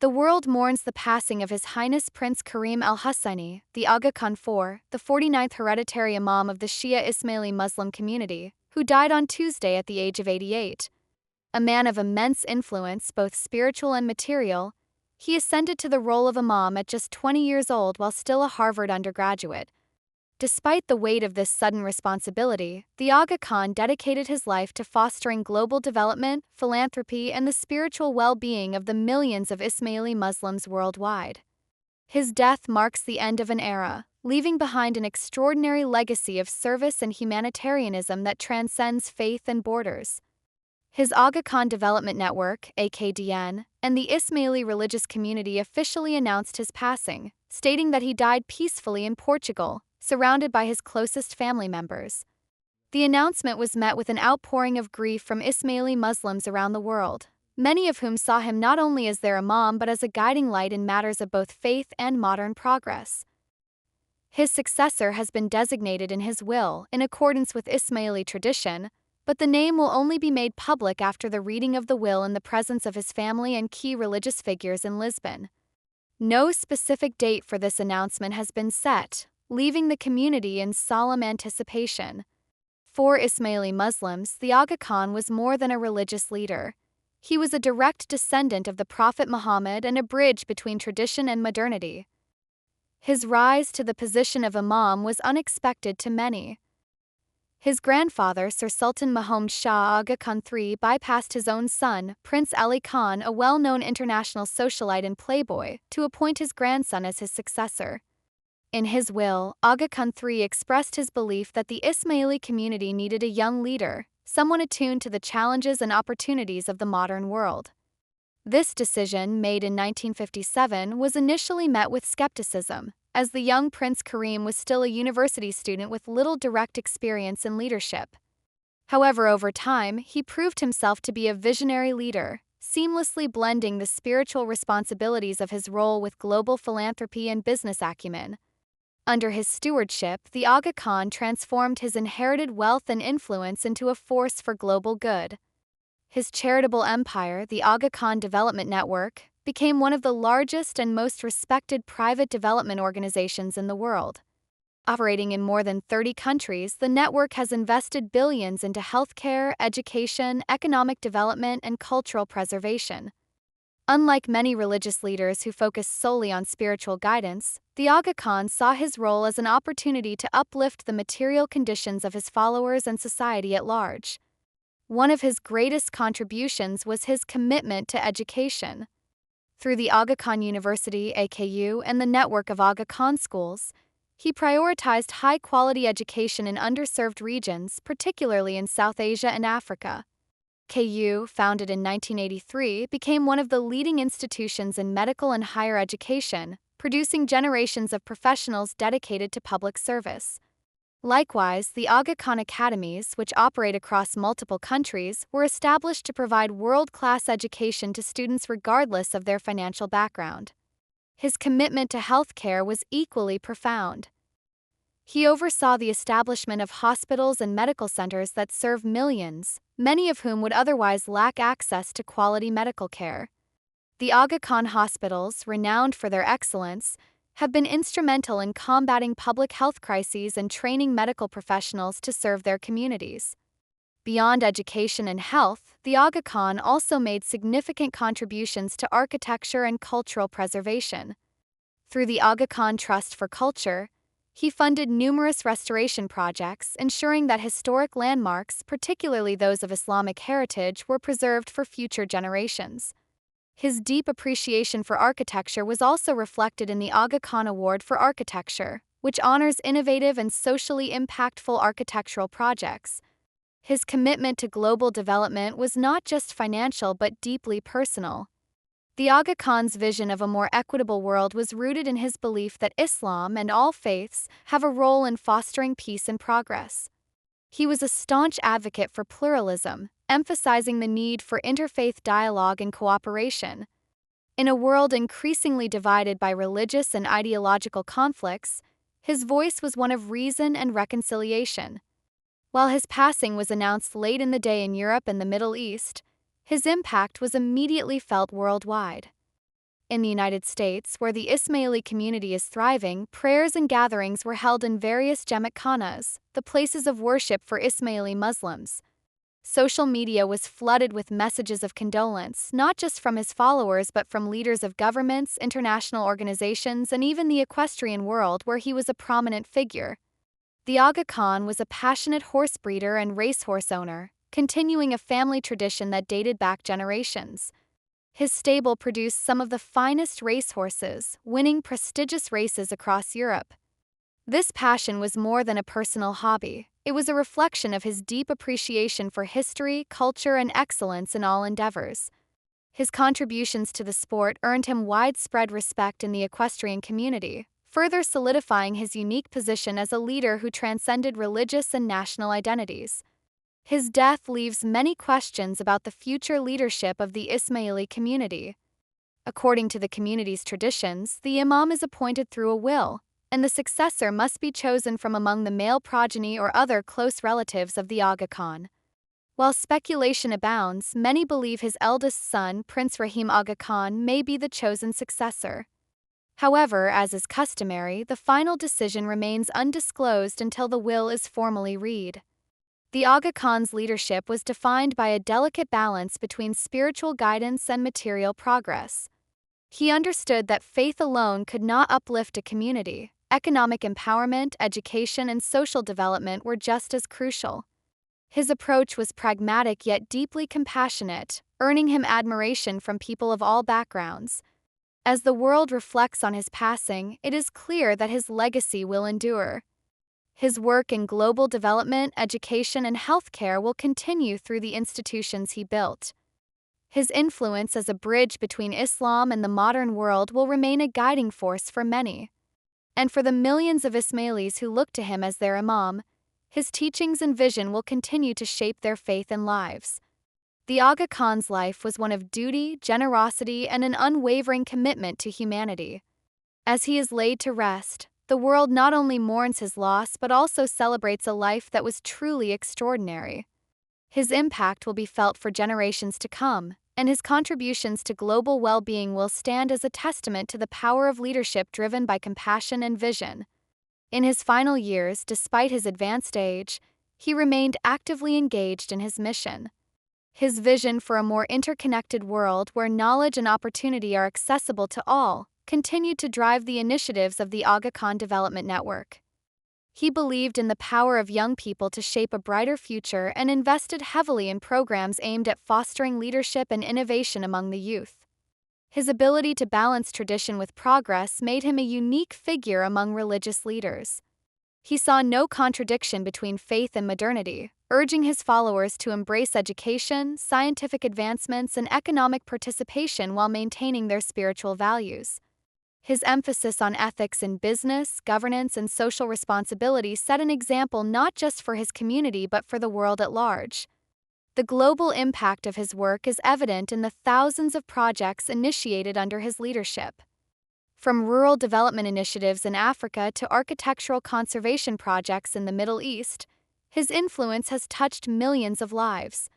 The world mourns the passing of His Highness Prince Karim al-Husseini, the Aga Khan IV, the 49th hereditary Imam of the Shia Ismaili Muslim community, who died on Tuesday at the age of 88. A man of immense influence, both spiritual and material, he ascended to the role of Imam at just 20 years old while still a Harvard undergraduate. Despite the weight of this sudden responsibility, the Aga Khan dedicated his life to fostering global development, philanthropy, and the spiritual well-being of the millions of Ismaili Muslims worldwide. His death marks the end of an era, leaving behind an extraordinary legacy of service and humanitarianism that transcends faith and borders. His Aga Khan Development Network, AKDN, and the Ismaili religious community officially announced his passing, stating that he died peacefully in Portugal, surrounded by his closest family members. The announcement was met with an outpouring of grief from Ismaili Muslims around the world, many of whom saw him not only as their imam but as a guiding light in matters of both faith and modern progress. His successor has been designated in his will in accordance with Ismaili tradition, but the name will only be made public after the reading of the will in the presence of his family and key religious figures in Lisbon. No specific date for this announcement has been set, leaving the community in solemn anticipation. For Ismaili Muslims, the Aga Khan was more than a religious leader. He was a direct descendant of the Prophet Muhammad and a bridge between tradition and modernity. His rise to the position of Imam was unexpected to many. His grandfather, Sir Sultan Muhammad Shah Aga Khan III, bypassed his own son, Prince Ali Khan, a well-known international socialite and playboy, to appoint his grandson as his successor. In his will, Aga Khan III expressed his belief that the Ismaili community needed a young leader, someone attuned to the challenges and opportunities of the modern world. This decision, made in 1957, was initially met with skepticism, as the young Prince Karim was still a university student with little direct experience in leadership. However, over time, he proved himself to be a visionary leader, seamlessly blending the spiritual responsibilities of his role with global philanthropy and business acumen. Under his stewardship, the Aga Khan transformed his inherited wealth and influence into a force for global good. His charitable empire, the Aga Khan Development Network, became one of the largest and most respected private development organizations in the world. Operating in more than 30 countries, the network has invested billions into healthcare, education, economic development, and cultural preservation. Unlike many religious leaders who focus solely on spiritual guidance, the Aga Khan saw his role as an opportunity to uplift the material conditions of his followers and society at large. One of his greatest contributions was his commitment to education. Through the Aga Khan University (AKU) and the network of Aga Khan schools, he prioritized high-quality education in underserved regions, particularly in South Asia and Africa. KU, founded in 1983, became one of the leading institutions in medical and higher education, producing generations of professionals dedicated to public service. Likewise, the Aga Khan Academies, which operate across multiple countries, were established to provide world-class education to students regardless of their financial background. His commitment to healthcare was equally profound. He oversaw the establishment of hospitals and medical centers that serve millions, many of whom would otherwise lack access to quality medical care. The Aga Khan hospitals, renowned for their excellence, have been instrumental in combating public health crises and training medical professionals to serve their communities. Beyond education and health, the Aga Khan also made significant contributions to architecture and cultural preservation. Through the Aga Khan Trust for Culture, he funded numerous restoration projects, ensuring that historic landmarks, particularly those of Islamic heritage, were preserved for future generations. His deep appreciation for architecture was also reflected in the Aga Khan Award for Architecture, which honors innovative and socially impactful architectural projects. His commitment to global development was not just financial but deeply personal. The Aga Khan's vision of a more equitable world was rooted in his belief that Islam and all faiths have a role in fostering peace and progress. He was a staunch advocate for pluralism, emphasizing the need for interfaith dialogue and cooperation. In a world increasingly divided by religious and ideological conflicts, his voice was one of reason and reconciliation. While his passing was announced late in the day in Europe and the Middle East, his impact was immediately felt worldwide. In the United States, where the Ismaili community is thriving, prayers and gatherings were held in various Khanas, the places of worship for Ismaili Muslims. Social media was flooded with messages of condolence, not just from his followers but from leaders of governments, international organizations, and even the equestrian world where he was a prominent figure. The Aga Khan was a passionate horse breeder and racehorse owner, continuing a family tradition that dated back generations. His stable produced some of the finest racehorses, winning prestigious races across Europe. This passion was more than a personal hobby. It was a reflection of his deep appreciation for history, culture, and excellence in all endeavors. His contributions to the sport earned him widespread respect in the equestrian community, further solidifying his unique position as a leader who transcended religious and national identities. His death leaves many questions about the future leadership of the Ismaili community. According to the community's traditions, the imam is appointed through a will, and the successor must be chosen from among the male progeny or other close relatives of the Aga Khan. While speculation abounds, many believe his eldest son, Prince Rahim Aga Khan, may be the chosen successor. However, as is customary, the final decision remains undisclosed until the will is formally read. The Aga Khan's leadership was defined by a delicate balance between spiritual guidance and material progress. He understood that faith alone could not uplift a community. Economic empowerment, education, and social development were just as crucial. His approach was pragmatic yet deeply compassionate, earning him admiration from people of all backgrounds. As the world reflects on his passing, it is clear that his legacy will endure. His work in global development, education, and healthcare will continue through the institutions he built. His influence as a bridge between Islam and the modern world will remain a guiding force for many. And for the millions of Ismailis who look to him as their imam, his teachings and vision will continue to shape their faith and lives. The Aga Khan's life was one of duty, generosity, and an unwavering commitment to humanity. As he is laid to rest, the world not only mourns his loss but also celebrates a life that was truly extraordinary. His impact will be felt for generations to come, and his contributions to global well-being will stand as a testament to the power of leadership driven by compassion and vision. In his final years, despite his advanced age, he remained actively engaged in his mission. His vision for a more interconnected world where knowledge and opportunity are accessible to all continued to drive the initiatives of the Aga Khan Development Network. He believed in the power of young people to shape a brighter future and invested heavily in programs aimed at fostering leadership and innovation among the youth. His ability to balance tradition with progress made him a unique figure among religious leaders. He saw no contradiction between faith and modernity, urging his followers to embrace education, scientific advancements, and economic participation while maintaining their spiritual values. His emphasis on ethics in business, governance, and social responsibility set an example not just for his community but for the world at large. The global impact of his work is evident in the thousands of projects initiated under his leadership. From rural development initiatives in Africa to architectural conservation projects in the Middle East, his influence has touched millions of lives.